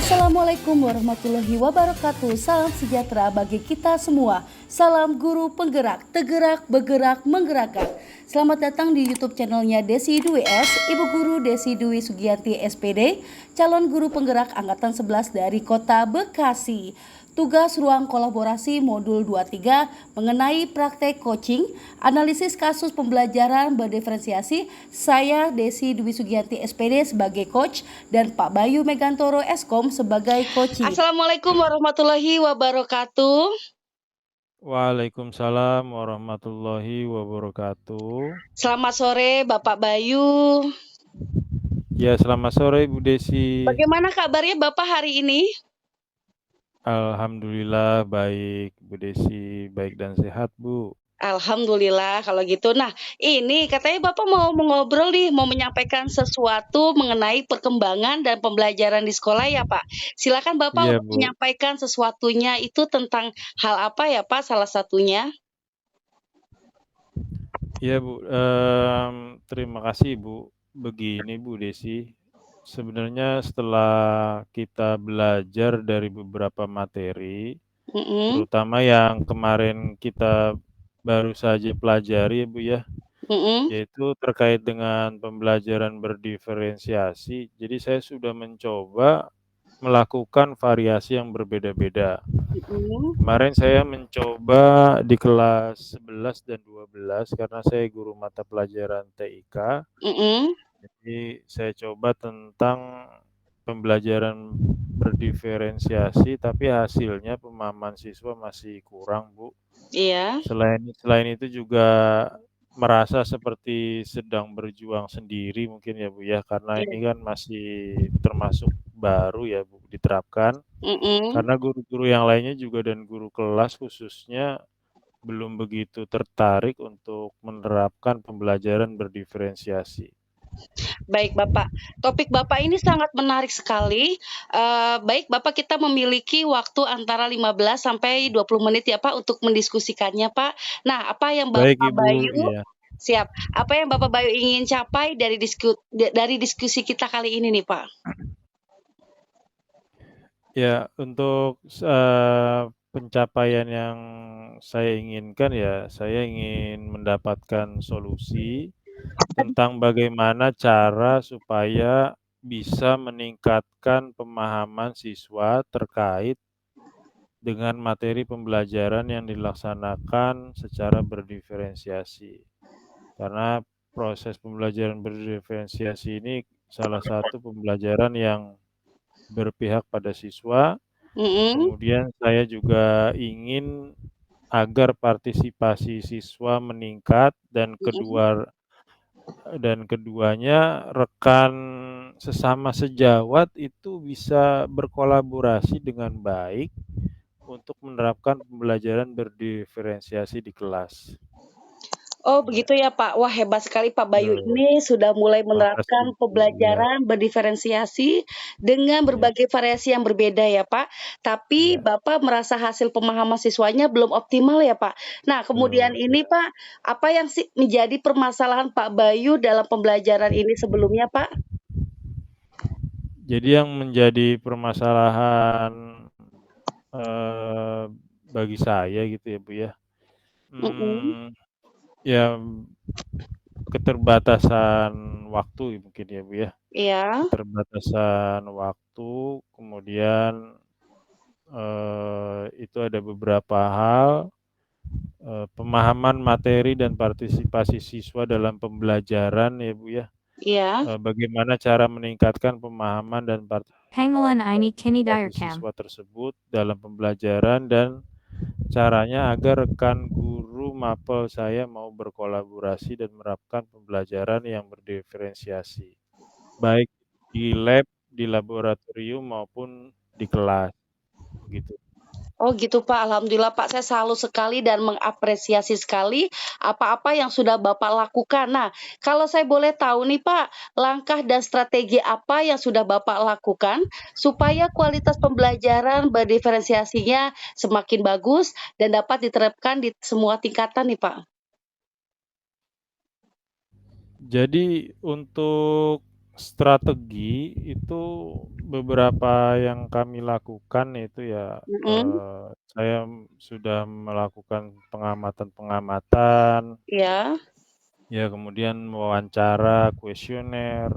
Assalamualaikum warahmatullahi wabarakatuh. Salam sejahtera bagi kita semua. Salam guru penggerak, tergerak, bergerak, menggerakkan. Selamat datang di YouTube channelnya Desi Dwi S, Ibu Guru Desi Dwi Sugianti SPD, calon guru penggerak angkatan 11 dari Kota Bekasi. Tugas ruang kolaborasi modul 23 mengenai praktek coaching, analisis kasus pembelajaran berdiferensiasi. Saya Desi Dwi Sugianti SPD sebagai coach dan Pak Bayu Megantoro Eskom sebagai coaching. Assalamualaikum warahmatullahi wabarakatuh. Waalaikumsalam warahmatullahi wabarakatuh. Selamat sore Bapak Bayu. Ya, selamat sore Bu Desi. Bagaimana kabarnya Bapak hari ini? Alhamdulillah baik Bu Desi, baik dan sehat Bu. Alhamdulillah kalau gitu. Nah, ini katanya Bapak mau ngobrol nih, mau menyampaikan sesuatu mengenai perkembangan dan pembelajaran di sekolah ya Pak. Silakan Bapak Iya untuk Bu. menyampaikan sesuatunya itu tentang hal apa ya Pak salah satunya? Iya Bu, terima kasih Bu. Begini Bu Desi, sebenarnya setelah kita belajar dari beberapa materi, terutama yang kemarin kita baru saja pelajari ya Bu ya, yaitu terkait dengan pembelajaran berdiferensiasi. Jadi saya sudah mencoba melakukan variasi yang berbeda-beda. Kemarin saya mencoba di kelas 11 dan 12 karena saya guru mata pelajaran TIK. Jadi saya coba tentang pembelajaran berdiferensiasi, tapi hasilnya pemahaman siswa masih kurang, Bu. Iya. Selain itu juga merasa seperti sedang berjuang sendiri mungkin ya Bu ya, karena ini kan masih termasuk baru ya Bu diterapkan. Karena guru-guru yang lainnya juga dan guru kelas khususnya belum begitu tertarik untuk menerapkan pembelajaran berdiferensiasi. Baik Bapak, topik Bapak ini sangat menarik sekali. Baik Bapak, kita memiliki waktu antara 15 sampai 20 menit ya Pak untuk mendiskusikannya Pak. Nah, apa yang Baik Bapak Ibu, Bayu iya. siap. Apa yang Bapak Bayu ingin capai dari diskusi kita kali ini nih Pak? Ya, untuk pencapaian yang saya inginkan ya, saya ingin mendapatkan solusi tentang bagaimana cara supaya bisa meningkatkan pemahaman siswa terkait dengan materi pembelajaran yang dilaksanakan secara berdiferensiasi. Karena proses pembelajaran berdiferensiasi ini salah satu pembelajaran yang berpihak pada siswa. Kemudian saya juga ingin agar partisipasi siswa meningkat dan keduanya rekan sesama sejawat itu bisa berkolaborasi dengan baik untuk menerapkan pembelajaran berdiferensiasi di kelas. Oh begitu ya Pak, wah hebat sekali Pak Bayu ini sudah mulai Makasih menerapkan Bu, ya. pembelajaran berdiferensiasi dengan berbagai variasi yang berbeda ya Pak. Tapi Ya. Bapak merasa hasil pemahaman siswanya belum optimal ya Pak. Nah kemudian ini Pak, apa yang menjadi permasalahan Pak Bayu dalam pembelajaran ini sebelumnya Pak? Jadi yang menjadi permasalahan bagi saya gitu ya Bu ya, ya keterbatasan waktu mungkin ya Bu ya. Iya. Keterbatasan waktu, kemudian itu ada beberapa hal, pemahaman materi dan partisipasi siswa dalam pembelajaran ya Bu ya. Iya. Bagaimana cara meningkatkan pemahaman dan partisipasi siswa tersebut dalam pembelajaran dan caranya agar rekan guru mapel saya mau berkolaborasi dan menerapkan pembelajaran yang berdiferensiasi, baik di lab, di laboratorium maupun di kelas, begitu. Oh gitu Pak, alhamdulillah Pak, saya salut sekali dan mengapresiasi sekali apa-apa yang sudah Bapak lakukan. Nah, kalau saya boleh tahu nih Pak, langkah dan strategi apa yang sudah Bapak lakukan supaya kualitas pembelajaran berdiferensiasinya semakin bagus dan dapat diterapkan di semua tingkatan nih Pak? Jadi untuk strategi itu beberapa yang kami lakukan itu ya, Mhm. saya sudah melakukan pengamatan-pengamatan, Iya. ya kemudian wawancara, kuesioner,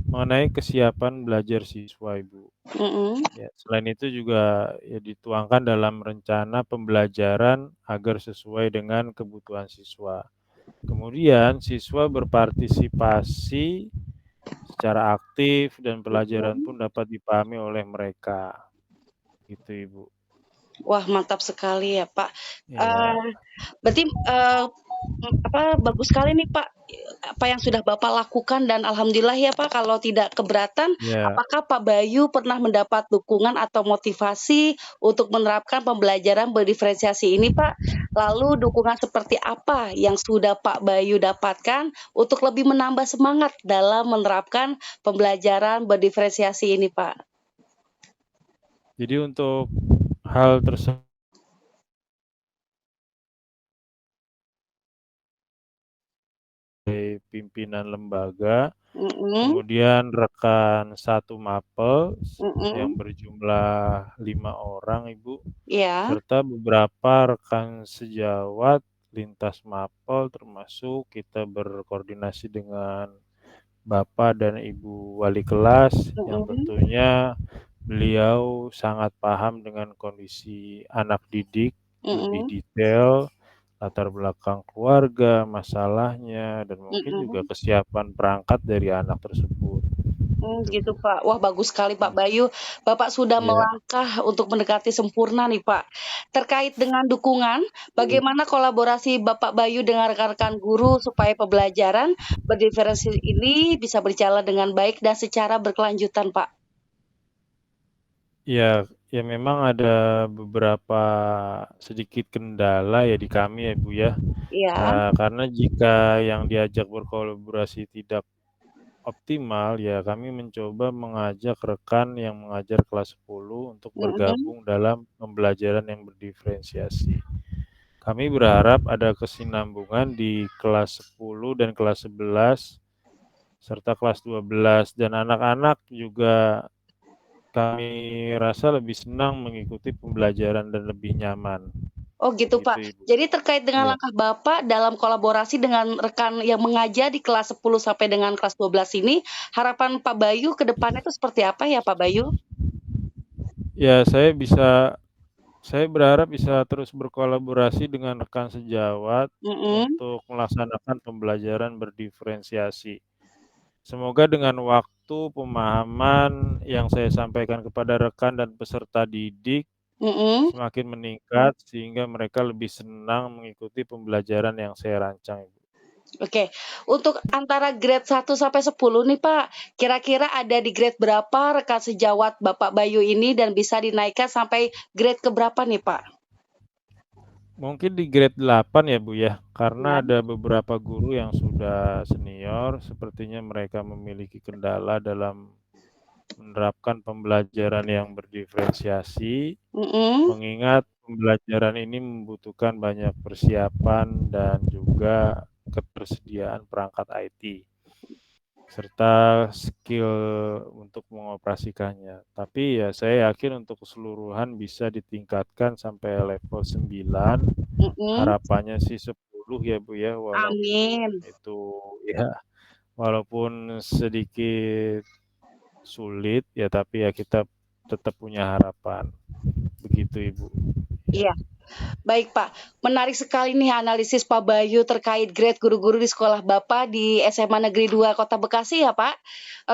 mengenai kesiapan belajar siswa, Ibu. Mhm. Ya, selain itu juga ya dituangkan dalam rencana pembelajaran agar sesuai dengan kebutuhan siswa. Kemudian siswa berpartisipasi secara aktif dan pelajaran Mhm. pun dapat dipahami oleh mereka, gitu Ibu. Wah, mantap sekali ya, Pak. Ya, Eee, berarti, bagus sekali nih, Pak, apa yang sudah Bapak lakukan dan alhamdulillah ya, Pak, kalau tidak keberatan, ya. apakah Pak Bayu pernah mendapat dukungan atau motivasi untuk menerapkan pembelajaran berdiferensiasi ini, Pak? Lalu dukungan seperti apa yang sudah Pak Bayu dapatkan untuk lebih menambah semangat dalam menerapkan pembelajaran berdiferensiasi ini, Pak? Jadi untuk hal tersebut pimpinan lembaga, Mhm. kemudian rekan satu mapel yang Mhm. berjumlah 5 orang, Ibu, Iya. serta beberapa rekan sejawat lintas mapel, termasuk kita berkoordinasi dengan Bapak dan Ibu wali kelas yang Mhm. tentunya beliau sangat paham dengan kondisi anak didik lebih Mhm. detail, latar belakang keluarga, masalahnya, dan mungkin juga Mhm. kesiapan perangkat dari anak tersebut, gitu Gitu, Bu. Pak. Wah, bagus sekali, Pak Mmm, Bayu. Bapak sudah iya. melangkah untuk mendekati sempurna nih, Pak. Terkait dengan dukungan, bagaimana kolaborasi Bapak Bayu dengan rekan-rekan guru supaya pembelajaran berdiferensi ini bisa berjalan dengan baik dan secara berkelanjutan, Pak? Ya, ya memang ada beberapa sedikit kendala ya di kami ya, Bu, ya. Iya. Karena jika yang diajak berkolaborasi tidak optimal, ya kami mencoba mengajak rekan yang mengajar kelas 10 untuk Mhm. bergabung dalam pembelajaran yang berdiferensiasi. Kami berharap ada kesinambungan di kelas 10 dan kelas 11 serta kelas 12 dan anak-anak juga kami rasa lebih senang mengikuti pembelajaran dan lebih nyaman, Oh gitu, begitu Pak. Ibu. Jadi terkait dengan Iya. langkah Bapak dalam kolaborasi dengan rekan yang mengajar di kelas 10 sampai dengan kelas 12 ini, harapan Pak Bayu ke depannya itu seperti apa ya, Pak Bayu? Ya, saya berharap bisa terus berkolaborasi dengan rekan sejawat Mhm. untuk melaksanakan pembelajaran berdiferensiasi. Semoga dengan waktu, pemahaman yang saya sampaikan kepada rekan dan peserta didik Mhm. semakin meningkat sehingga mereka lebih senang mengikuti pembelajaran yang saya rancang, Ibu. Oke, untuk antara grade 1 sampai 10 nih, Pak, kira-kira ada di grade berapa rekan sejawat Bapak Bayu ini dan bisa dinaikkan sampai grade ke berapa nih, Pak? Mungkin di grade 8 ya, Bu, ya, karena Ya. ada beberapa guru yang sudah senior, sepertinya mereka memiliki kendala dalam menerapkan pembelajaran yang berdiferensiasi, Mhm. mengingat pembelajaran ini membutuhkan banyak persiapan dan juga ketersediaan perangkat IT, serta skill untuk mengoperasikannya. Tapi ya saya yakin untuk keseluruhan bisa ditingkatkan sampai level 9. Mhm. Harapannya sih 10 ya, Bu, ya, walaupun Amin. itu ya walaupun sedikit sulit ya, tapi ya kita tetap punya harapan, begitu Ibu. Ya. Iya. Baik, Pak. Menarik sekali nih analisis Pak Bayu terkait grade guru-guru di sekolah Bapak di SMA Negeri 2 Kota Bekasi ya, Pak?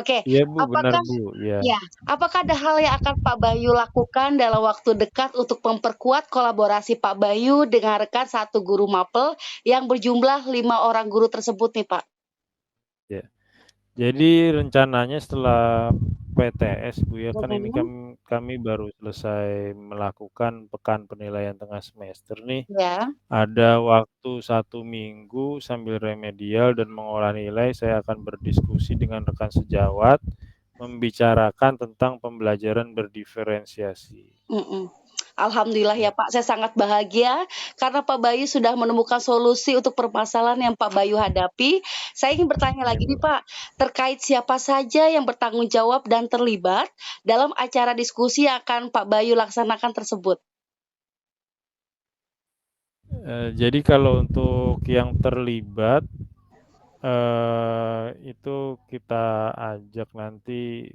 Oke, Iya, Bu, benar, apakah Bu, ya. ya, apakah ada hal yang akan Pak Bayu lakukan dalam waktu dekat untuk memperkuat kolaborasi Pak Bayu dengan rekan satu guru mapel yang berjumlah 5 orang guru tersebut nih, Pak? Ya. Jadi rencananya setelah PTS, Bu, ya, kan ini Mhm. kami baru selesai melakukan pekan penilaian tengah semester nih, Ya. ada waktu 1 minggu sambil remedial dan mengolah nilai, saya akan berdiskusi dengan rekan sejawat, membicarakan tentang pembelajaran berdiferensiasi. Mhm. Alhamdulillah ya Ya. Pak, saya sangat bahagia karena Pak Bayu sudah menemukan solusi untuk permasalahan yang Pak Bayu hadapi. Saya ingin bertanya Ya, lagi nih Bu. Pak, terkait siapa saja yang bertanggung jawab dan terlibat dalam acara diskusi yang akan Pak Bayu laksanakan tersebut? Jadi kalau untuk yang terlibat, itu kita ajak nanti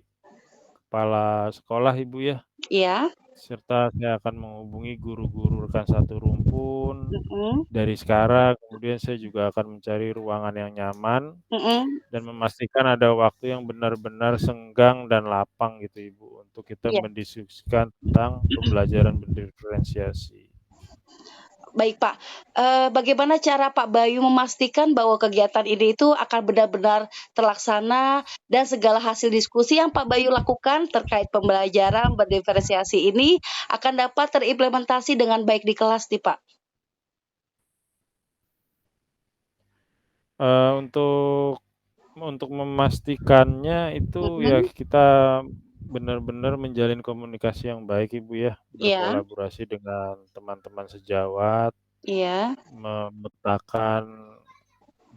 kepala sekolah, Ibu, ya, Iya, serta saya akan menghubungi guru-guru rekan satu rumpun mhm, dari sekarang, kemudian saya juga akan mencari ruangan yang nyaman mhm, dan memastikan ada waktu yang benar-benar senggang dan lapang gitu, Ibu, untuk kita iya. mendiskusikan tentang pembelajaran berdiferensiasi. Baik Pak, bagaimana cara Pak Bayu memastikan bahwa kegiatan ini itu akan benar-benar terlaksana dan segala hasil diskusi yang Pak Bayu lakukan terkait pembelajaran berdiferensiasi ini akan dapat terimplementasi dengan baik di kelas nih Pak? Untuk memastikannya itu ya Mhm, kita benar-benar menjalin komunikasi yang baik, Ibu, ya, iya, berkolaborasi dengan teman-teman sejawat, iya, memetakan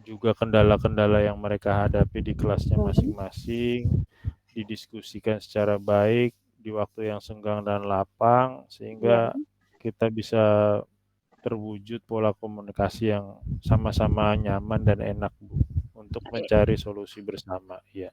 juga kendala-kendala yang mereka hadapi di kelasnya mhm, masing-masing, didiskusikan secara baik di waktu yang senggang dan lapang, iya, sehingga kita bisa terwujud pola komunikasi yang sama-sama nyaman dan enak, Bu, untuk baik. mencari solusi bersama, iya.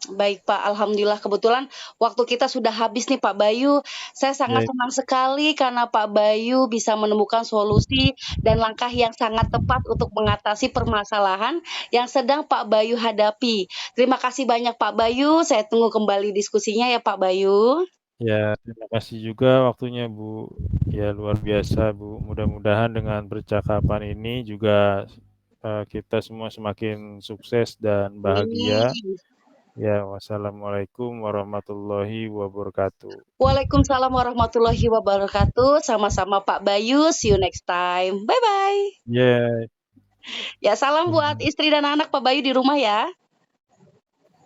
Baik Pak, alhamdulillah kebetulan waktu kita sudah habis nih Pak Bayu. Saya sangat Ya, senang sekali karena Pak Bayu bisa menemukan solusi dan langkah yang sangat tepat untuk mengatasi permasalahan yang sedang Pak Bayu hadapi. Terima kasih banyak Pak Bayu, saya tunggu kembali diskusinya ya Pak Bayu. ya, terima kasih juga waktunya, Bu. Ya, luar biasa, Bu. Mudah-mudahan dengan percakapan ini juga, kita semua semakin sukses dan bahagia. Amin. Ya, wassalamualaikum warahmatullahi wabarakatuh. Waalaikumsalam warahmatullahi wabarakatuh. Sama-sama Pak Bayu, see you next time. Bye-bye. Ya, Ya salam buat mhm. istri dan anak Pak Bayu di rumah ya.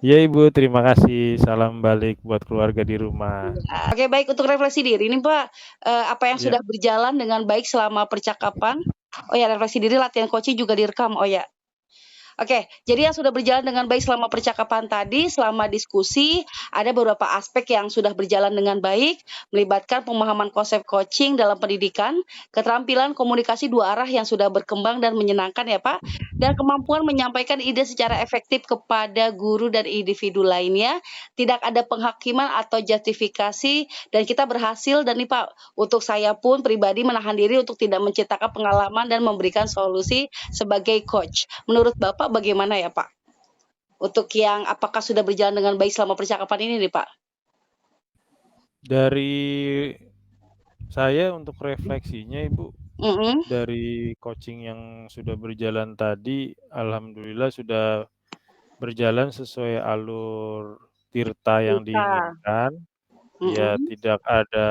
Ya, Ibu, terima kasih. Salam balik buat keluarga di rumah. Iya. Oke, baik untuk refleksi diri nih, Pak, apa yang Ya. sudah berjalan dengan baik selama percakapan? Oh ya, refleksi diri latihan coaching juga direkam, oh ya. Oke, jadi yang sudah berjalan dengan baik selama percakapan tadi, selama diskusi, ada beberapa aspek yang sudah berjalan dengan baik, melibatkan pemahaman konsep coaching dalam pendidikan, keterampilan komunikasi dua arah yang sudah berkembang dan menyenangkan ya Pak, dan kemampuan menyampaikan ide secara efektif kepada guru dan individu lainnya, tidak ada penghakiman atau justifikasi, dan kita berhasil dan nih Pak, untuk saya pun pribadi menahan diri untuk tidak menciptakan pengalaman dan memberikan solusi sebagai coach. Menurut Bapak bagaimana ya, Pak? Untuk yang apakah sudah berjalan dengan baik selama percakapan ini nih, Pak? Dari saya untuk refleksinya, Ibu, Mhm, dari coaching yang sudah berjalan tadi, alhamdulillah sudah berjalan sesuai alur tirta yang kita. diinginkan. Ya, Mhm, tidak ada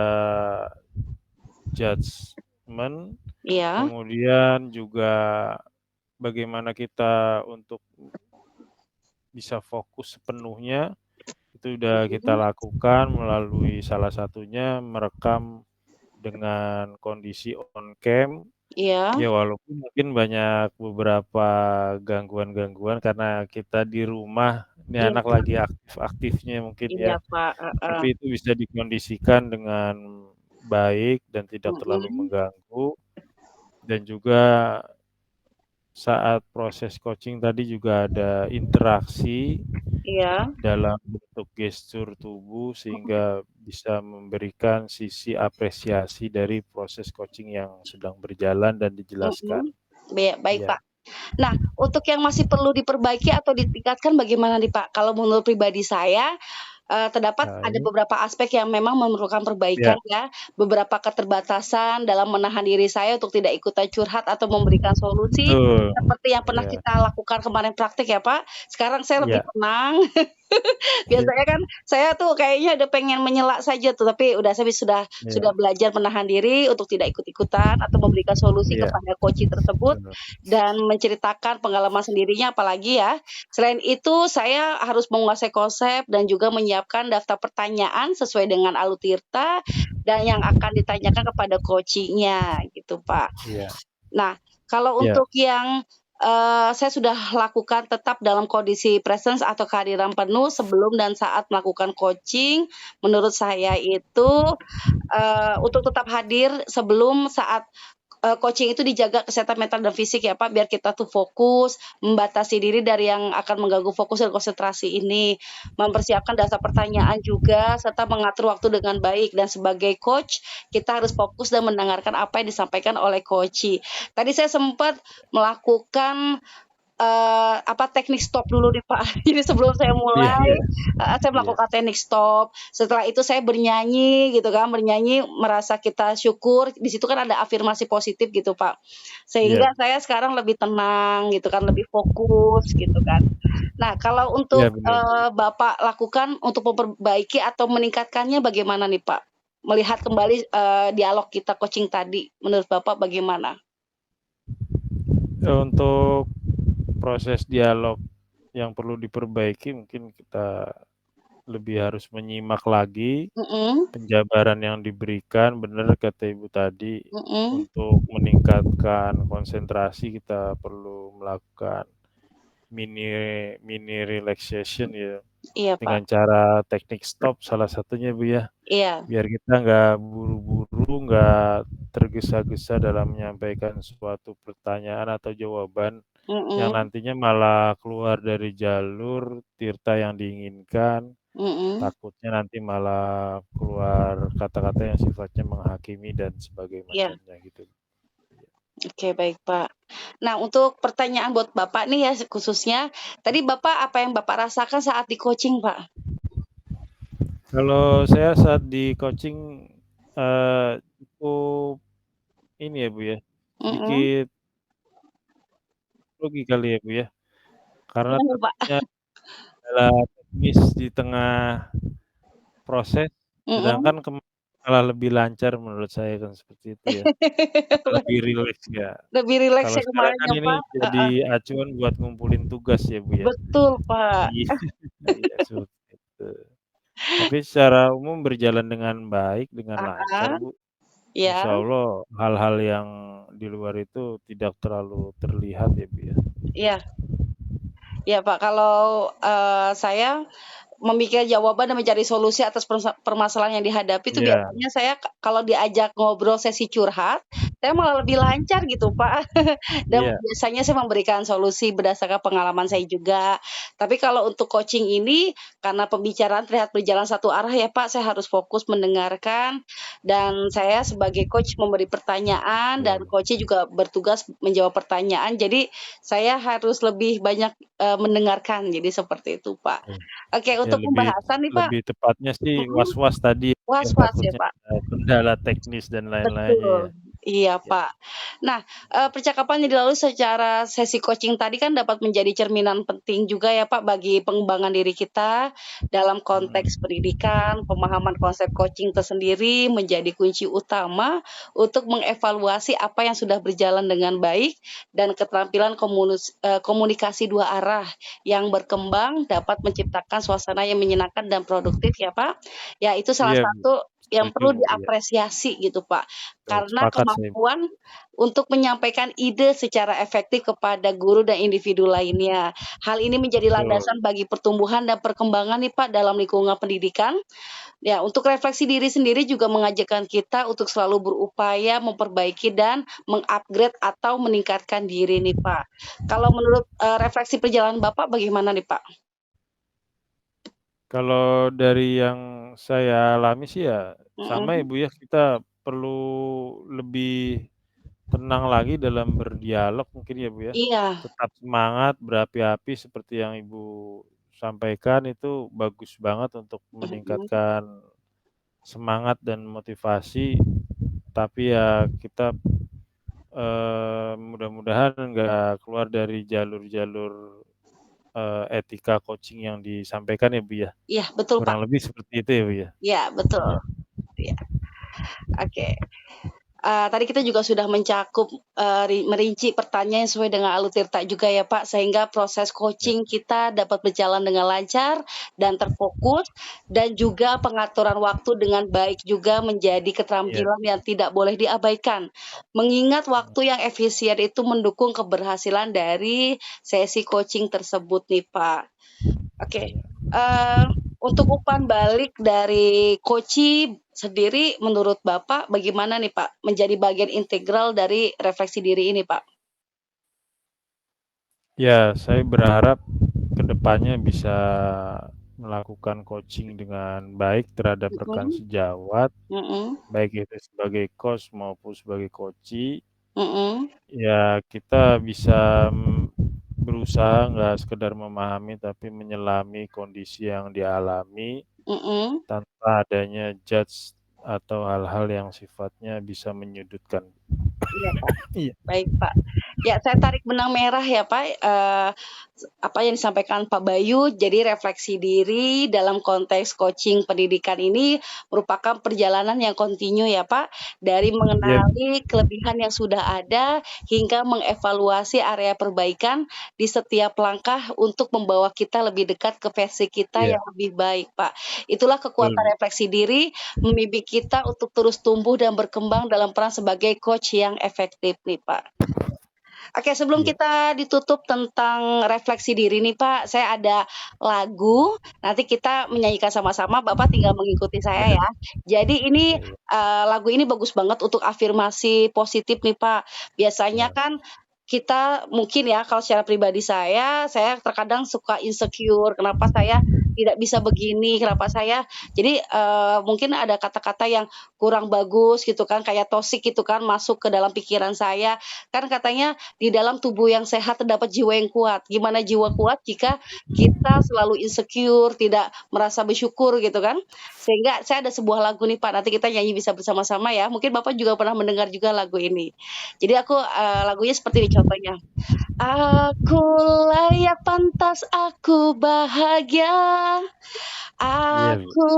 judgement, iya, kemudian juga bagaimana kita untuk bisa fokus sepenuhnya, itu sudah kita mhm, lakukan melalui salah satunya merekam dengan kondisi on cam. iya, Ya, walaupun mungkin banyak beberapa gangguan-gangguan karena kita di rumah, ini iya, anak Pak, lagi aktif-aktifnya mungkin iya, ya, Pak, heeh, tapi itu bisa dikondisikan dengan baik dan tidak terlalu mhm, mengganggu, dan juga saat proses coaching tadi juga ada interaksi iya, dalam bentuk gestur tubuh sehingga bisa memberikan sisi apresiasi dari proses coaching yang sedang berjalan dan dijelaskan. mhm, baik, Iya, Pak. Nah, untuk yang masih perlu diperbaiki atau ditingkatkan bagaimana nih, Pak? Kalau menurut pribadi saya, terdapat ada baik. beberapa aspek yang memang memerlukan Iya, perbaikan ya, beberapa keterbatasan dalam menahan diri saya untuk tidak ikutan curhat atau memberikan solusi, betul. seperti yang pernah Iya, kita lakukan kemarin praktik ya, Pak. Sekarang saya lebih iya, tenang. iya, Biasanya kan saya tuh kayaknya udah pengen menyela saja tuh, tapi udah saya sudah iya, belajar menahan diri untuk tidak ikut-ikutan atau memberikan solusi iya, kepada coaching tersebut betul. dan menceritakan pengalaman sendirinya apalagi ya. Selain itu saya harus menguasai konsep dan juga menyiapkan daftar pertanyaan sesuai dengan alur tirta dan yang akan ditanyakan kepada coaching-nya gitu, Pak. Iya. Nah, kalau Iya. untuk yang, saya sudah lakukan tetap dalam kondisi presence atau kehadiran penuh sebelum dan saat melakukan coaching, menurut saya itu, untuk tetap hadir sebelum, saat, coaching itu dijaga kesehatan mental dan fisik ya, Pak, biar kita tuh fokus, membatasi diri dari yang akan mengganggu fokus dan konsentrasi ini, mempersiapkan dasar pertanyaan juga, serta mengatur waktu dengan baik. Dan sebagai coach, kita harus fokus dan mendengarkan apa yang disampaikan oleh coachee. Tadi saya sempat melakukan, teknik stop dulu nih, Pak. Jadi sebelum saya Iya mulai, iya. saya Iya. melakukan teknik stop, setelah itu saya bernyanyi gitu kan, bernyanyi merasa kita syukur, di situ kan ada afirmasi positif gitu, Pak. Iya. Sehingga saya sekarang lebih tenang gitu kan, lebih fokus gitu kan. Nah, kalau Iya, untuk, bener bener. Bapak lakukan untuk memperbaiki atau meningkatkannya bagaimana nih, Pak? Melihat kembali, dialog kita coaching tadi, menurut Bapak bagaimana? Untuk proses dialog yang perlu diperbaiki mungkin kita lebih harus menyimak lagi Mhm, penjabaran yang diberikan, bener kata Ibu tadi, mhm, untuk meningkatkan konsentrasi kita perlu melakukan mini mini relaxation ya, iya, Pak. dengan cara teknik stop salah satunya, Bu, ya. Iya, Biar kita nggak buru-buru, nggak tergesa-gesa dalam menyampaikan suatu pertanyaan atau jawaban yang mhm, nantinya malah keluar dari jalur tirta yang diinginkan, mhm, takutnya nanti malah keluar kata-kata yang sifatnya menghakimi dan sebagainya iya. macamnya gitu. Iya. Oke, baik, Pak. Nah, untuk pertanyaan buat Bapak nih ya khususnya, tadi Bapak apa yang Bapak rasakan saat di-coaching, Pak? Kalau saya saat di coaching, cukup ini ya, Bu, ya, Mhm. sedikit grogi kali ya, Bu, ya, karena Kenapa, Pak? takutnya kendala teknis di tengah proses, Mhm. sedangkan malah lebih lancar menurut saya kan seperti itu ya, lebih rileks ya. Lebih rileks Kalau ya sekarang kemarin kan ya, ini Pak? jadi Heeh. acuan buat ngumpulin tugas ya, Bu, ya. Betul, Pak. Iya iya seperti itu. Tapi secara umum berjalan dengan baik, dengan lancar, Heeh, Bu. iya, Insya Allah hal-hal yang di luar itu tidak terlalu terlihat ya, Bu, ya. iya. Iya, Pak, kalau, saya memikir jawaban dan mencari solusi atas permasalahan yang dihadapi itu Iya biasanya saya kalau diajak ngobrol sesi curhat, saya malah lebih lancar gitu, Pak. Dan iya. biasanya saya memberikan solusi berdasarkan pengalaman saya juga. Tapi kalau untuk coaching ini, karena pembicaraan terlihat berjalan satu arah ya, Pak, saya harus fokus mendengarkan dan saya sebagai coach memberi pertanyaan dan Betul. coach-nya juga bertugas menjawab pertanyaan. Jadi saya harus lebih banyak, mendengarkan, jadi seperti itu, Pak. Iya. Oke, Ya untuk lebih pembahasan nih, Pak, lebih tepatnya sih mhm, was-was tadi yang was-was ya, takutnya Pak? ada kendala teknis dan lain-lainnya ya. Betul, iya, Iya. Pak. Nah, percakapan yang dilalui secara sesi coaching tadi kan dapat menjadi cerminan penting juga ya, Pak, bagi pengembangan diri kita dalam konteks Mhm. pendidikan. Pemahaman konsep coaching tersendiri menjadi kunci utama untuk mengevaluasi apa yang sudah berjalan dengan baik dan keterampilan komunikasi dua arah yang berkembang dapat menciptakan suasana yang menyenangkan dan produktif ya, Pak. Ya, itu salah Iya, Bu. satu yang Setuju, perlu Bu, iya. diapresiasi gitu, Pak. Betul, Karena sepakat saya. kemampuan untuk menyampaikan ide secara efektif kepada guru dan individu lainnya. Hal ini menjadi Betul. landasan bagi pertumbuhan dan perkembangan nih, Pak, dalam lingkungan pendidikan. Ya, untuk refleksi diri sendiri juga mengajarkan kita untuk selalu berupaya memperbaiki dan meng-upgrade atau meningkatkan diri nih, Pak. Kalau menurut, refleksi perjalanan Bapak bagaimana nih, Pak? Kalau dari yang saya alami sih ya sama ya, Mhm. Bu, ya, kita perlu lebih tenang lagi dalam berdialog mungkin ya, Bu, ya. Iya, Tetap semangat, berapi-api seperti yang Ibu sampaikan itu bagus banget untuk mhm, meningkatkan semangat dan motivasi, tapi ya kita, mudah-mudahan nggak keluar dari jalur-jalur, etika coaching yang disampaikan ya, Bu, ya. iya betul, Pak. Kurang lebih seperti itu ya, Bu, ya? Iya betul, Iya. iya. Oke. tadi kita juga sudah mencakup, merinci pertanyaan sesuai dengan Alur Tirta juga ya Pak, sehingga proses Ya. coaching kita dapat berjalan dengan lancar dan terfokus, dan juga pengaturan waktu dengan baik juga menjadi Iya. keterampilan yang tidak boleh diabaikan. Mengingat waktu yang efisien itu mendukung keberhasilan dari sesi coaching tersebut nih Pak. Oke, Iya. untuk umpan balik dari coaching sendiri menurut Bapak bagaimana nih Pak, menjadi bagian integral dari refleksi diri ini Pak? Ya, saya berharap kedepannya bisa melakukan coaching dengan baik terhadap rekan Mhm, sejawat, mhm, baik itu sebagai coach maupun sebagai coachee. mhm, Ya, kita bisa berusaha nggak sekedar memahami, tapi menyelami kondisi yang dialami mhm, tanpa adanya judge atau hal-hal yang sifatnya bisa menyudutkan. iya Pak. Iya. Baik, Pak. Ya, saya tarik benang merah ya, Pak, apa yang disampaikan Pak Bayu, jadi refleksi diri dalam konteks coaching pendidikan ini merupakan perjalanan yang kontinu ya, Pak, dari Iya, mengenali kelebihan yang sudah ada hingga mengevaluasi area perbaikan di setiap langkah untuk membawa kita lebih dekat ke versi kita iya, yang lebih baik, Pak. Itulah betul, Bu. kekuatan refleksi diri, membimbing kita untuk terus tumbuh dan berkembang dalam peran sebagai coach yang efektif nih, Pak. Oke, sebelum Iya, kita ditutup tentang refleksi diri nih, Pak, saya ada lagu, nanti kita menyanyikan sama-sama, Bapak tinggal mengikuti saya iya, ya. Jadi ini, iya, iya, lagu ini bagus banget untuk afirmasi positif nih, Pak. Biasanya iya, kan kita mungkin ya, kalau secara pribadi saya terkadang suka insecure, kenapa saya tidak bisa begini, kenapa saya jadi, mungkin ada kata-kata yang kurang bagus gitu kan, kayak toksik gitu kan, masuk ke dalam pikiran saya. Kan katanya di dalam tubuh yang sehat terdapat jiwa yang kuat. Gimana jiwa kuat jika kita selalu insecure, tidak merasa bersyukur gitu kan. Sehingga saya ada sebuah lagu nih Pak, nanti kita nyanyi bisa bersama-sama ya. Mungkin Bapak juga pernah mendengar juga lagu ini. Jadi aku, lagunya seperti ini contohnya. Aku layak pantas aku bahagia, iya, Bu. aku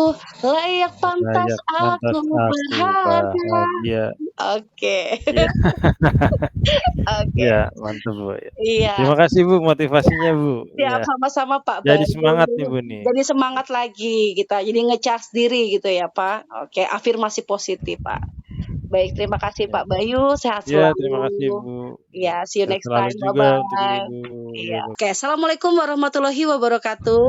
layak pantas Layak aku pantas aku berharga. bahagia. Oke. Iya. Oke, Iya, mantap, Bu, ya. iya. Terima kasih, Bu, motivasinya, Bu. Siap, Iya, sama-sama Pak jadi Bayu. semangat nih, Bu, nih. Jadi semangat lagi kita, jadi nge-charge diri gitu ya Pak. Oke, afirmasi positif Pak. Baik, terima kasih Iya. Pak Bayu, sehat Iya, terima kasih, selalu. Bu. Iya, Iya, see you sehat next selalu time, juga untuk bye-bye. Ibu. Iya, Iya, Bu. oke, assalamualaikum warahmatullahi wabarakatuh.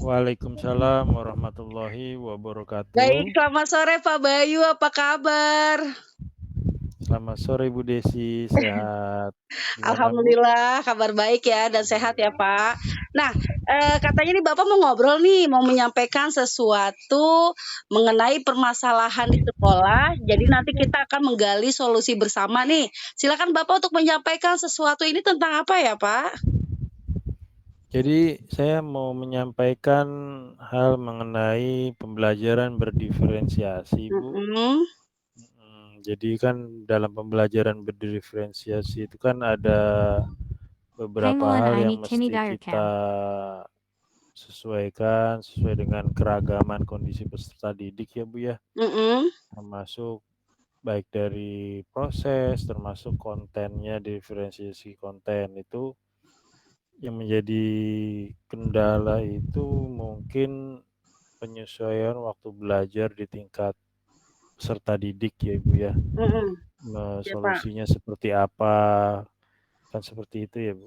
Waalaikumsalam warahmatullahi wabarakatuh. Baik, selamat sore Pak Bayu, apa kabar? Selamat sore, Bu Desi, sehat. Gimana, Bu? Alhamdulillah kabar baik ya dan sehat ya Alhamdulillah. Pak. Nah, katanya nih Bapak mau ngobrol nih, mau menyampaikan sesuatu mengenai permasalahan di sekolah. Jadi nanti kita akan menggali solusi bersama nih. Silakan Bapak untuk menyampaikan sesuatu ini tentang apa ya Pak? Jadi, saya mau menyampaikan hal mengenai pembelajaran berdiferensiasi, Bu. Mhm. Jadi kan dalam pembelajaran berdiferensiasi itu kan ada beberapa hal yang mesti kita sesuaikan sesuai dengan keragaman kondisi peserta didik ya, Bu, ya. Mhm. Termasuk baik dari proses, termasuk kontennya, diferensiasi konten itu yang menjadi kendala itu mungkin penyesuaian waktu belajar di tingkat peserta didik ya, Ibu, ya. Mhm. Ya Pak. Solusinya seperti apa, kan seperti itu ya, Bu.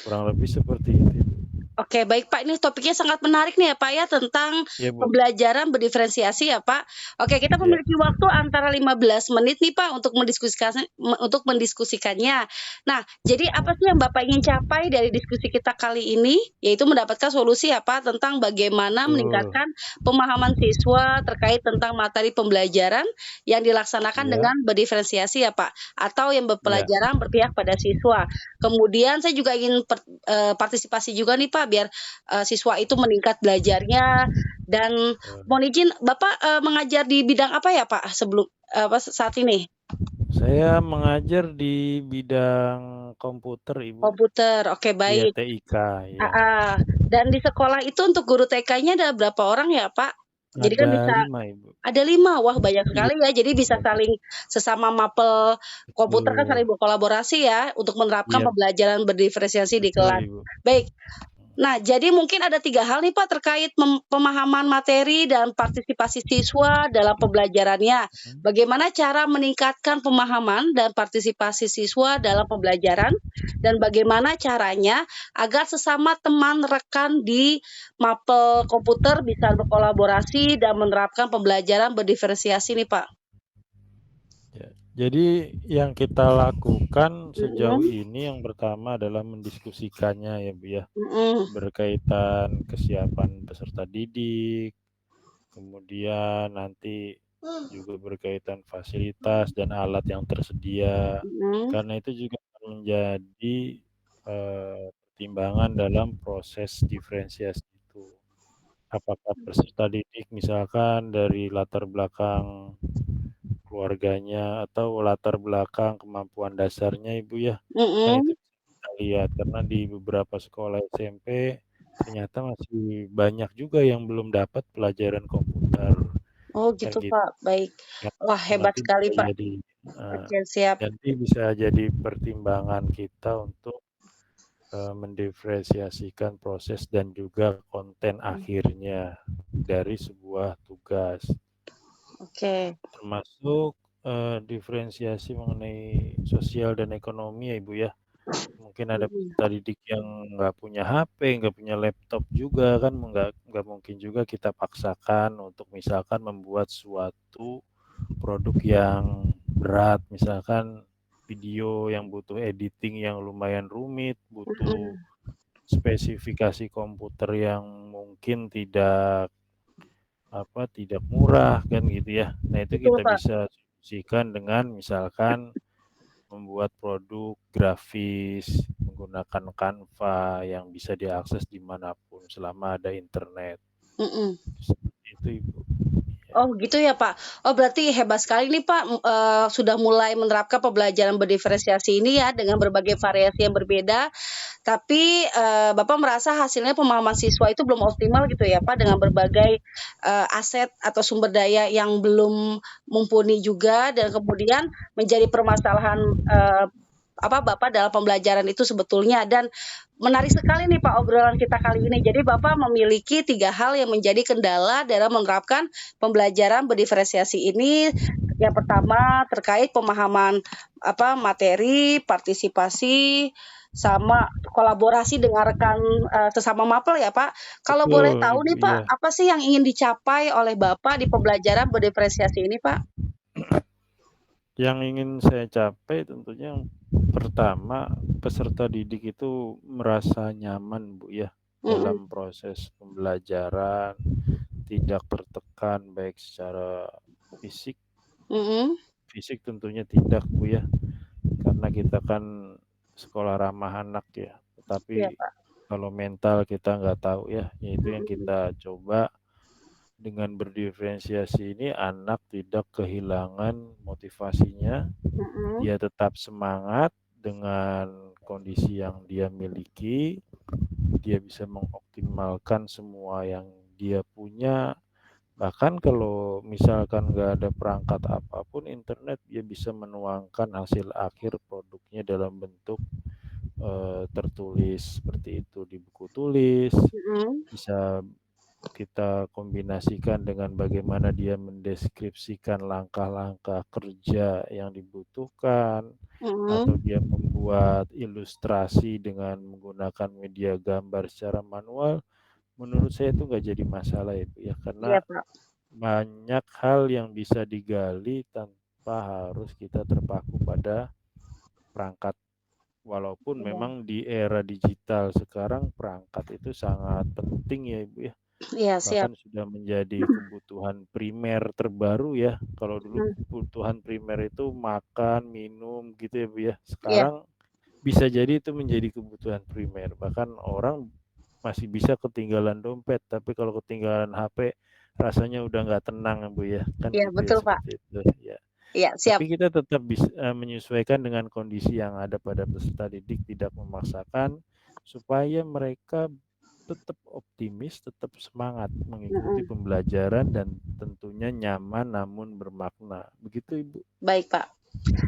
Kurang lebih seperti itu, Ibu. Oke, baik Pak, ini topiknya sangat menarik nih ya Pak ya, tentang Iya, Bu. pembelajaran berdiferensiasi ya Pak. Oke, kita Iya. memiliki waktu antara 15 menit nih Pak untuk mendiskusikannya. Nah, jadi apa sih yang Bapak ingin capai dari diskusi kita kali ini? Yaitu mendapatkan solusi ya Pak, tentang bagaimana Betul. meningkatkan pemahaman siswa terkait tentang materi pembelajaran yang dilaksanakan Iya, dengan berdiferensiasi ya Pak, atau yang iya, berpelajaran berpihak pada siswa. Kemudian saya juga ingin partisipasi juga nih Pak, biar, siswa itu meningkat belajarnya dan betul. mohon izin Bapak, mengajar di bidang apa ya Pak saat ini? Saya mengajar di bidang komputer, Ibu. Komputer, oke Iya, baik, TIK, iya. heeh, dan di sekolah itu untuk guru TK-nya ada berapa orang ya Pak? Jadi kan Ada bisa 5, Ibu. ada 5, wah banyak Iya, sekali ya, jadi bisa banyak. saling sesama mapel komputer kan saling Betul. berkolaborasi ya, untuk menerapkan Iya, pembelajaran berdiferensiasi di betul, kelas. Ibu. Baik, nah jadi mungkin ada 3 hal nih Pak terkait pemahaman materi dan partisipasi siswa dalam pembelajarannya. Mhm. Bagaimana cara meningkatkan pemahaman dan partisipasi siswa dalam pembelajaran, dan bagaimana caranya agar sesama teman rekan di mapel komputer bisa berkolaborasi dan menerapkan pembelajaran berdiferensiasi nih Pak? Ya, jadi yang kita lakukan sejauh Mhm, ini yang pertama adalah mendiskusikannya ya, Bu, ya. mhm, Berkaitan kesiapan peserta didik, kemudian nanti juga berkaitan fasilitas dan alat yang tersedia. mhm, Karena itu juga akan menjadi, pertimbangan dalam proses diferensiasi itu. Apakah peserta didik misalkan dari latar belakang keluarganya atau latar belakang kemampuan dasarnya, Ibu, ya. Kan itu mhm. bisa kita lihat karena di beberapa sekolah SMP ternyata masih banyak juga yang belum dapat pelajaran komputer, Oh kan gitu gitu. Pak, baik. Kan Wah hebat nanti sekali bisa Pak. jadi eee, Oke siap. nanti bisa jadi pertimbangan kita untuk, mendiferensiasikan proses dan juga konten akhirnya dari sebuah tugas. Oke. Termasuk, diferensiasi mengenai sosial dan ekonomi ya, Ibu, ya. Mungkin ada Mhm, peserta didik yang nggak punya HP, nggak punya laptop juga kan nggak mungkin juga kita paksakan untuk misalkan membuat suatu produk yang berat, misalkan video yang butuh editing yang lumayan rumit, butuh mhm. spesifikasi komputer yang mungkin tidak murah kan gitu ya. Nah, itu Betul kita Pak. bisa solusikan dengan misalkan membuat produk grafis menggunakan Canva yang bisa diakses dimanapun selama ada internet. Mhm. Seperti itu, Ibu. Ya. Oh gitu ya Pak. Oh berarti hebat sekali nih Pak, sudah mulai menerapkan pembelajaran berdiferensiasi ini ya dengan berbagai variasi yang berbeda. Tapi, Bapak merasa hasilnya pemahaman siswa itu belum optimal gitu ya Pak, dengan berbagai, aset atau sumber daya yang belum mumpuni juga dan kemudian menjadi permasalahan, Bapak dalam pembelajaran itu sebetulnya. Dan menarik sekali nih Pak obrolan kita kali ini. Jadi Bapak memiliki 3 hal yang menjadi kendala dalam menerapkan pembelajaran berdiferensiasi ini. Yang pertama terkait pemahaman, materi, partisipasi, sama kolaborasi dengan rekan, sesama mapel ya, Pak. Kalau boleh Betul, tahu Ibu, nih, iya. Pak, apa sih yang ingin dicapai oleh Bapak di pembelajaran berdiferensiasi ini, Pak? Yang ingin saya capai tentunya yang pertama, peserta didik itu merasa nyaman, Bu, ya, Mhm, dalam proses pembelajaran, tidak tertekan baik secara fisik mhm, fisik tentunya tidak, Bu, ya. Karena kita kan sekolah ramah anak ya, iya, tetapi Pak, kalau mental kita nggak tahu ya, itu yang mhm, kita coba dengan berdiferensiasi ini anak tidak kehilangan motivasinya, mhm, dia tetap semangat dengan kondisi yang dia miliki, dia bisa mengoptimalkan semua yang dia punya, bahkan kalau misalkan nggak ada perangkat apapun internet, dia bisa menuangkan hasil akhir produknya dalam bentuk tertulis seperti itu di buku tulis, mhm, bisa kita kombinasikan dengan bagaimana dia mendeskripsikan langkah-langkah kerja yang dibutuhkan, atau mhm, dia membuat ilustrasi dengan menggunakan media gambar secara manual, menurut saya itu nggak jadi masalah ya, Bu, ya, iya, karena Pak, banyak hal yang bisa digali tanpa harus kita terpaku pada perangkat. Walaupun iya, memang di era digital sekarang perangkat itu sangat penting ya, Ibu, ya. iya, siap, Bahkan sudah menjadi kebutuhan primer terbaru ya. Kalau dulu mhm, kebutuhan primer itu makan, minum gitu ya, Bu, ya. iya, Sekarang bisa jadi itu menjadi kebutuhan primer. Bahkan orang masih bisa ketinggalan dompet, tapi kalau ketinggalan HP rasanya udah nggak tenang, Bu, ya. Kan iya, gitu ya, betul, Pak, seperti itu, ya. iya, siap, Tapi kita tetap menyesuaikan dengan kondisi yang ada pada peserta didik, tidak memaksakan supaya mereka tetap optimis, tetap semangat mengikuti Mhm. pembelajaran dan tentunya nyaman namun bermakna. Begitu, Ibu. Baik, Pak.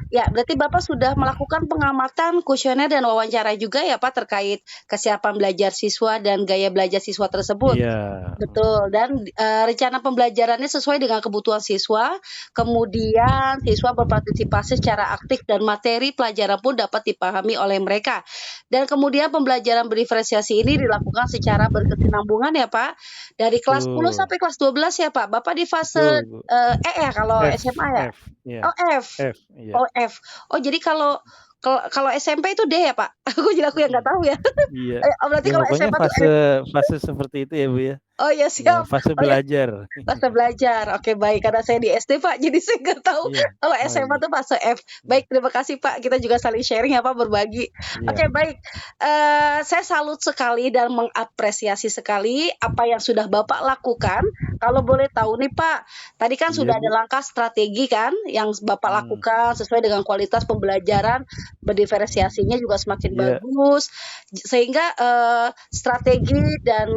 Ya, berarti Bapak sudah melakukan pengamatan, kuesioner, dan wawancara juga ya Pak terkait kesiapan belajar siswa dan gaya belajar siswa tersebut? Iya, Betul, dan, rencana pembelajarannya sesuai dengan kebutuhan siswa, kemudian siswa berpartisipasi secara aktif dan materi pelajaran pun dapat dipahami oleh mereka. Dan kemudian pembelajaran berdiferensiasi ini dilakukan secara berkesinambungan ya, Pak, dari kelas 10 betul. sampai kelas 12 ya, Pak? Bapak di fase, Betul, Ibu. E ya kalau F SMA ya? F, iya. Oh, F. F, iya. Oh, F. Oh, jadi kalau SMP itu D ya, Pak? Aku yang nggak tahu ya. Iya. Oh, berarti Ya kalau pokoknya SMA tuh fase F. fase seperti itu ya, Bu, ya? Oh, ya Iya, siap. fase Oh, ya belajar. fase belajar. Oke, baik. Karena saya di SD, Pak, jadi saya nggak tahu Iya. kalau Oh, SMA iya. tuh fase F. Iya. Baik, terima kasih, Pak. Kita juga saling sharing ya, Pak, berbagi. Iya. Oke, baik. Saya salut sekali dan mengapresiasi sekali apa yang sudah Bapak lakukan. Kalau boleh tahu nih, Pak, tadi kan Iya, sudah ada Bu. langkah strategi kan yang Bapak Hmm. lakukan sesuai dengan kualitas pembelajaran, berdiferensiasinya juga semakin Iya. bagus, sehingga strategi dan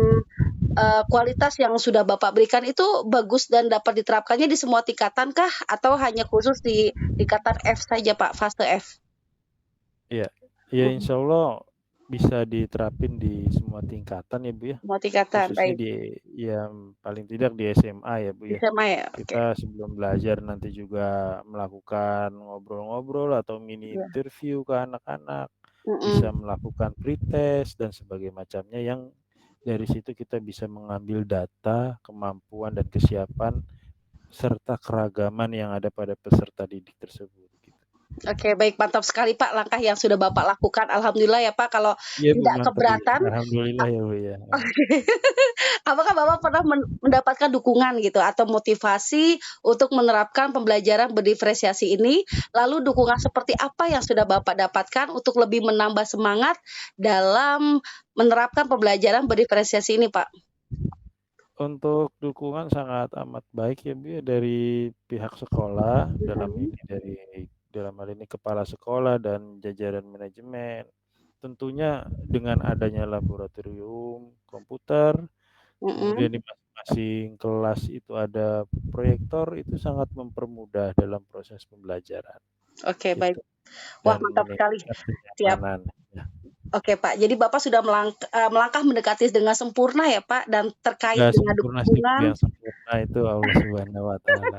kualitas yang sudah Bapak berikan itu bagus dan dapat diterapkannya di semua tingkatan kah? Atau hanya khusus di tingkatan F saja, Pak, fase F? Iya. Ya Mhm, insya Allah bisa diterapin di semua tingkatan ya, Bu, ya. semua tingkatan, Khususnya baik. yang paling tidak di SMA ya, Bu, ya. Bisa ya? Oke. Kita sebelum belajar nanti juga melakukan ngobrol-ngobrol atau mini Iya. interview ke anak-anak, bisa Mhm. melakukan pretest dan sebagainya macamnya yang dari situ kita bisa mengambil data, kemampuan dan kesiapan serta keragaman yang ada pada peserta didik tersebut gitu. Oke, baik, mantap sekali, Pak, langkah yang sudah Bapak lakukan. Alhamdulillah ya, Pak, kalau Iya, Bu, tidak mantap, Bu. keberatan. Alhamdulillah ya, Bu, ya. Apakah Bapak pernah mendapatkan dukungan gitu atau motivasi untuk menerapkan pembelajaran berdiferensiasi ini? Lalu dukungan seperti apa yang sudah Bapak dapatkan untuk lebih menambah semangat dalam menerapkan pembelajaran berdiferensiasi ini, Pak? Untuk dukungan sangat amat baik ya, Bu, ya, dari pihak sekolah, Mhm, dalam hal ini kepala sekolah dan jajaran manajemen. Tentunya dengan adanya laboratorium komputer, mhm. kemudian di masing-masing kelas itu ada proyektor, itu sangat mempermudah dalam proses pembelajaran, Oke, baik. gitu, Wah, dan mantap sekali. meningkatkan Siap. kenyamanan, ya. Oke, Pak. Jadi Bapak sudah melangkah mendekati dengan sempurna ya, Pak, dan terkait Nggak dengan sempurna sih, Bu, dukungan. yang sempurna itu Allah Subhanahu wa Ta'ala.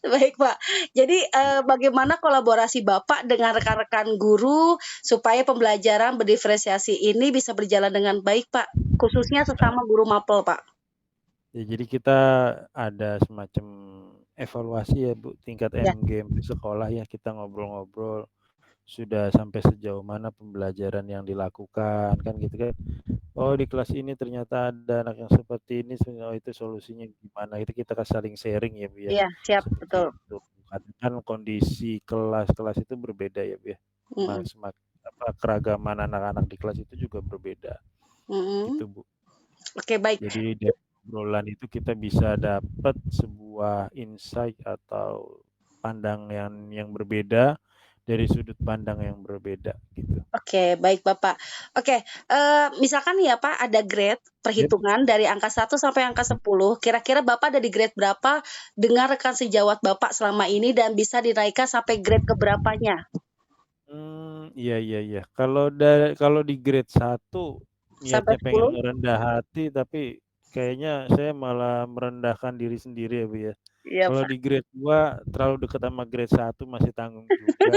Baik, Pak. Jadi, bagaimana kolaborasi Bapak dengan rekan-rekan guru supaya pembelajaran berdiferensiasi ini bisa berjalan dengan baik, Pak? Khususnya sesama guru mapel, Pak. Ya, jadi kita ada semacam evaluasi ya, Bu, tingkat Ya, endgame di sekolah ya, kita ngobrol-ngobrol, sudah sampai sejauh mana pembelajaran yang dilakukan, kan gitu kan. Oh, di kelas ini ternyata ada anak yang seperti ini, oh itu solusinya gimana, itu kita kan saling sharing ya, Bu, ya, iya, siap, betul. seperti itu. Karena kan kondisi kelas-kelas itu berbeda ya, Bu, ya. Mhm, Keragaman anak-anak di kelas itu juga berbeda, mhm. gitu, Bu. Oke, baik. Jadi dari obrolan itu kita bisa dapat sebuah insight atau pandang yang berbeda dari sudut pandang yang berbeda gitu. Oke, baik, Bapak. Oke, misalkan nih ya, Pak, ada grade Yap. perhitungan dari angka 1 sampai angka 10. Kira-kira Bapak ada di grade berapa dengan rekan sejawat Bapak selama ini dan bisa dinaikkan sampai grade ke berapanya? Iya, iya, iya. Kalau di grade 1 Sampai niatnya pengen 10? ngerendah hati, tapi kayaknya saya malah merendahkan diri sendiri ya, Bu, ya. Iya, Kalau Pak. di grade 2 terlalu dekat sama grade 1 masih tanggung juga,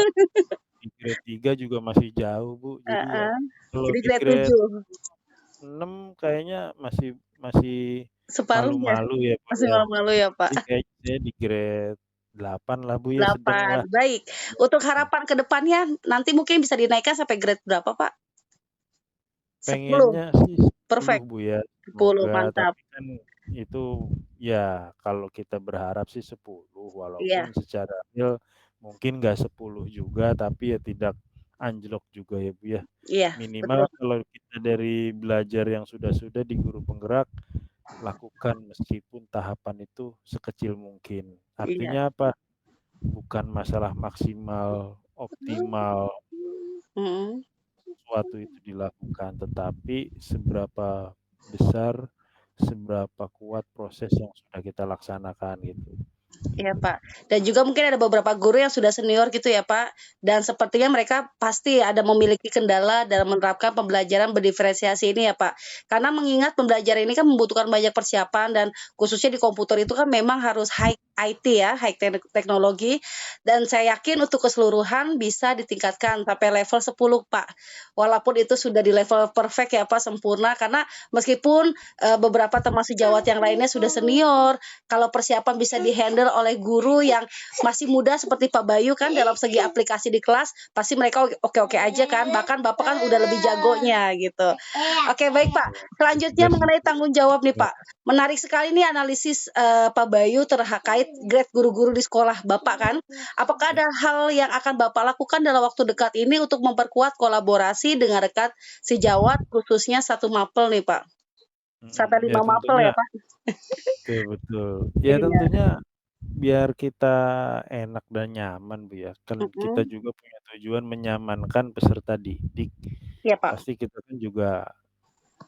di grade 3 juga masih jauh, Bu. Jadi ya Heeh. kalau Jadi di grade grade 7, 6 kayaknya masih masih separuhnya, malu-malu ya, Bu, masih ya. malu-malu ya, Pak. Jadi kayaknya saya di grade 8 lah, Bu, ya, sedang 8, lah. baik. Untuk harapan ke depannya nanti mungkin bisa dinaikkan sampai grade berapa, Pak? 10, Pengennya sih 10, perfect. Bu, ya, 10, semoga, mantap. tapi kan itu ya kalau kita berharap sih 10, walaupun Iya, secara real mungkin nggak 10 juga, tapi ya tidak anjlok juga ya, Bu, ya. iya, betul. Minimal kalau kita dari belajar yang sudah-sudah di guru penggerak, lakukan meskipun tahapan itu sekecil mungkin. Iya. Artinya apa? Bukan masalah maksimal, optimal, Mhm. sesuatu itu dilakukan, tetapi seberapa besar, seberapa kuat proses yang sudah kita laksanakan gitu. Iya, Pak. Dan juga mungkin ada beberapa guru yang sudah senior gitu ya, Pak. Dan sepertinya mereka pasti ada memiliki kendala dalam menerapkan pembelajaran berdiferensiasi ini ya, Pak. Karena mengingat pembelajaran ini kan membutuhkan banyak persiapan dan khususnya di komputer itu kan memang harus high IT ya, high teknologi. Dan saya yakin untuk keseluruhan bisa ditingkatkan sampai level 10, Pak. Walaupun itu sudah di level perfect ya, Pak, sempurna. Karena meskipun beberapa teman sejawat yang lainnya sudah senior, kalau persiapan bisa dihandle oleh guru yang masih muda seperti Pak Bayu kan dalam segi aplikasi di kelas, pasti mereka oke-oke aja kan, bahkan Bapak kan udah lebih jagonya gitu. Oke, baik Pak. Selanjutnya Des mengenai tanggung jawab nih Pak. Menarik sekali nih analisis Pak Bayu terkait grade guru-guru di sekolah Bapak kan. Apakah ada hal yang akan Bapak lakukan dalam waktu dekat ini untuk memperkuat kolaborasi dengan rekan sejawat khususnya satu mapel nih Pak? Sampai 5 ya mapel tentunya ya Pak? betul betul. Ya Iya. tentunya biar kita enak dan nyaman Bu ya, kan kita Mhm. juga punya tujuan menyamankan peserta didik. Iya Pak. Pasti kita kan juga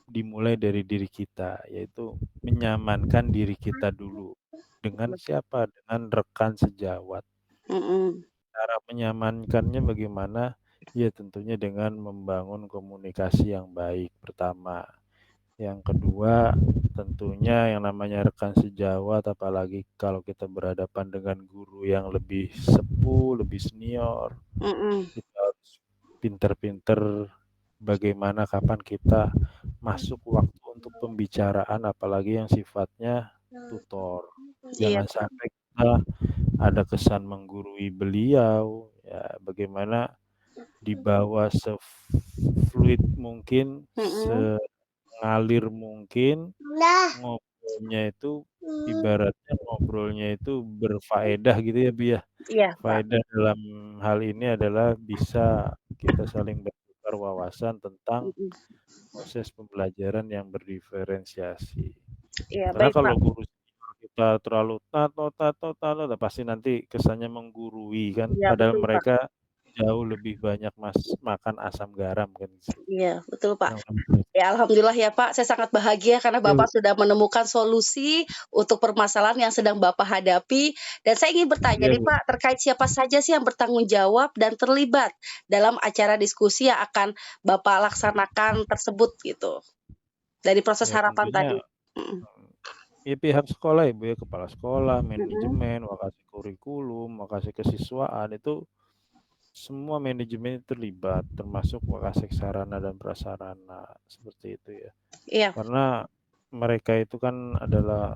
dimulai dari diri kita, yaitu menyamankan diri kita dulu. Dengan siapa? Dengan rekan sejawat. Mhm. Cara menyamankannya bagaimana? Ya tentunya dengan membangun komunikasi yang baik pertama. Yang kedua, tentunya yang namanya rekan sejawat, apalagi kalau kita berhadapan dengan guru yang lebih sepuh, lebih senior, Mhm. kita harus pinter-pinter bagaimana kapan kita masuk waktu untuk pembicaraan, apalagi yang sifatnya tutor. Iya, Jangan Pak. sampai kita ada kesan menggurui beliau, ya bagaimana dibawa se-fluid mungkin, Mhm. sengalir mungkin, ngobrolnya itu ibaratnya ngobrolnya itu berfaedah gitu ya, Bu, ya. Iya, Pak. Faedah dalam hal ini adalah bisa kita saling bertukar wawasan tentang Mhm. proses pembelajaran yang berdiferensiasi. Iya, Karena baik, kalau Pak. guru senior kita terlalu pasti nanti kesannya menggurui kan, Iya, padahal betul, Pak. mereka jauh lebih banyak makan asam garam kan sih. Iya, betul, Pak. Yang penting Ya, alhamdulillah ya, Pak, saya sangat bahagia karena iya, Bu. Bapak sudah menemukan solusi untuk permasalahan yang sedang Bapak hadapi. Dan saya ingin bertanya Iya, nih, Bu. Pak, terkait siapa saja sih yang bertanggung jawab dan terlibat dalam acara diskusi yang akan Bapak laksanakan tersebut gitu, dari proses Ya harapan tentunya, tadi? Mhm. ya pihak sekolah ya, Bu, ya, kepala sekolah, Mhm. manajemen, wakasi kurikulum, wakasi kesiswaan, itu semua manajemen terlibat, termasuk wakasek sarana dan prasarana, seperti itu ya. Iya. Karena mereka itu kan adalah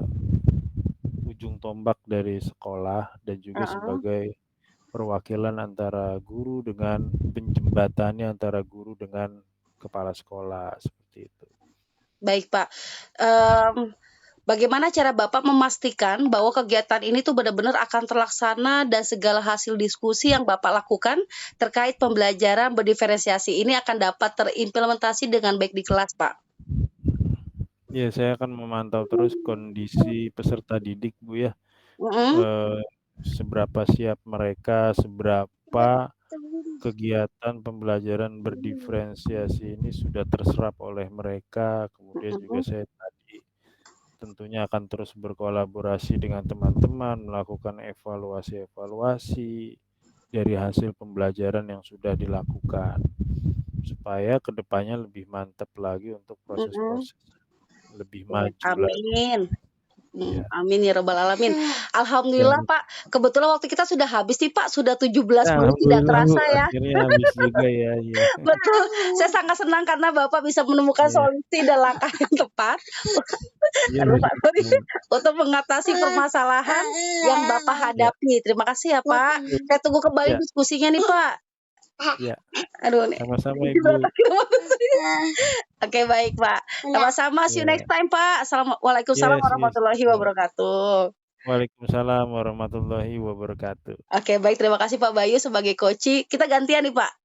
ujung tombak dari sekolah dan juga Heeh. sebagai perwakilan antara guru dengan penjembatannya antara guru dengan kepala sekolah, seperti itu. Baik, Pak. Bagaimana cara Bapak memastikan bahwa kegiatan ini tuh benar-benar akan terlaksana dan segala hasil diskusi yang Bapak lakukan terkait pembelajaran berdiferensiasi ini akan dapat terimplementasi dengan baik di kelas, Pak? Ya, saya akan memantau terus kondisi peserta didik, Bu, ya. Mhm. Seberapa siap mereka, seberapa kegiatan pembelajaran berdiferensiasi ini sudah terserap oleh mereka, kemudian juga Mhm. saya tadi tentunya akan terus berkolaborasi dengan teman-teman, melakukan evaluasi-evaluasi dari hasil pembelajaran yang sudah dilakukan, supaya kedepannya lebih mantap lagi untuk Mhm. proses-proses lebih Iya, maju lagi. amin. Iya. Amin ya rabbal alamin. Ya, Alhamdulillah, Pak, kebetulan waktu kita sudah habis nih, Pak, sudah 17 menit tidak alhamdulillah Bu, terasa ya. akhirnya habis juga ya, iya. Betul, saya sangat senang karena Bapak bisa menemukan Iya, solusi dan langkah yang tepat. iya Aduh, Bu, Pak, sorry, betul. untuk mengatasi permasalahan yang Bapak Iya, hadapi. Terima kasih ya, Pak. Saya tunggu kembali iya, diskusinya nih, Pak. iya, Aduh nih, sama-sama ini Ibu. berantakan banget sih. Oke, baik, Pak. Sama-sama, see you next Iya, time, Pak. Waalaikumsalam yes, yes, warahmatullahi Ibu. wabarakatuh. Waalaikumsalam warahmatullahi wabarakatuh. Oke, baik, terima kasih Pak Bayu sebagai coach. Kita gantian nih, Pak.